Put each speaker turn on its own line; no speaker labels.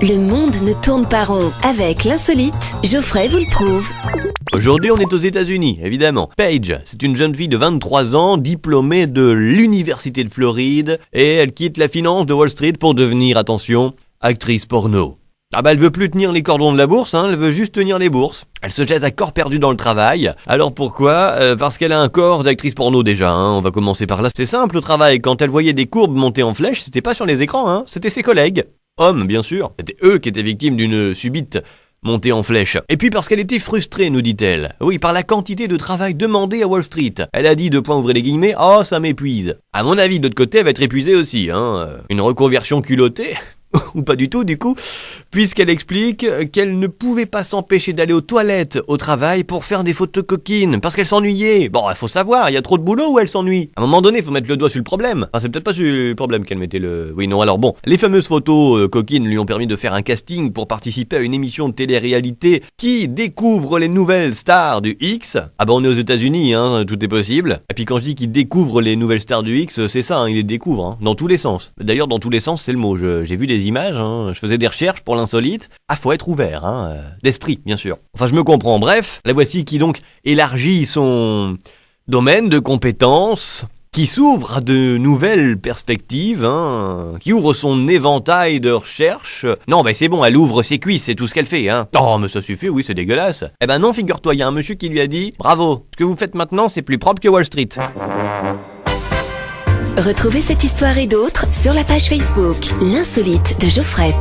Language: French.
Le monde ne tourne pas rond. Avec l'insolite, Geoffrey vous le prouve.
Aujourd'hui, on est aux États-Unis, évidemment. Paige, c'est une jeune fille de 23 ans, diplômée de l'Université de Floride, et elle quitte la finance de Wall Street pour devenir, attention, actrice porno. Elle veut plus tenir les cordons de la bourse, elle veut juste tenir les bourses. Elle se jette à corps perdu dans le travail. Alors pourquoi ? Parce qu'elle a un corps d'actrice porno déjà, on va commencer par là. C'est simple le travail, quand elle voyait des courbes monter en flèche, c'était pas sur les écrans, c'était ses collègues. Hommes, bien sûr. C'était eux qui étaient victimes d'une subite montée en flèche. Et puis parce qu'elle était frustrée, nous dit-elle. Oui, par la quantité de travail demandé à Wall Street. Elle a dit, ouvrez les guillemets, « Oh, ça m'épuise ». À mon avis, de l'autre côté, elle va être épuisée aussi, Une reconversion culottée ou pas du tout, du coup, puisqu'elle explique qu'elle ne pouvait pas s'empêcher d'aller aux toilettes au travail pour faire des photos coquines, parce qu'elle s'ennuyait. Bon, il faut savoir, il y a trop de boulot ou elle s'ennuie. À un moment donné, il faut mettre le doigt sur le problème. Enfin, c'est peut-être pas sur le problème qu'elle mettait le... Oui, non, alors bon. Les fameuses photos coquines lui ont permis de faire un casting pour participer à une émission de télé-réalité qui découvre les nouvelles stars du X. Ah bah, on est aux États-Unis, tout est possible. Et puis quand je dis qu'il découvre les nouvelles stars du X, c'est ça, il les découvre, dans tous les sens. D'ailleurs, dans tous les sens, c'est le mot. J'ai vu des images, je faisais des recherches pour l'insolite. Faut être ouvert, d'esprit, bien sûr. Enfin, je me comprends. Bref, la voici qui donc élargit son domaine de compétences, qui s'ouvre à de nouvelles perspectives, qui ouvre son éventail de recherche. Non, c'est bon, elle ouvre ses cuisses, c'est tout ce qu'elle fait, Oh, mais ça suffit, oui, c'est dégueulasse. Eh ben non, figure-toi, il y a un monsieur qui lui a dit « Bravo, ce que vous faites maintenant, c'est plus propre que Wall Street ».
Retrouvez cette histoire et d'autres sur la page Facebook L'insolite de Geoffrey.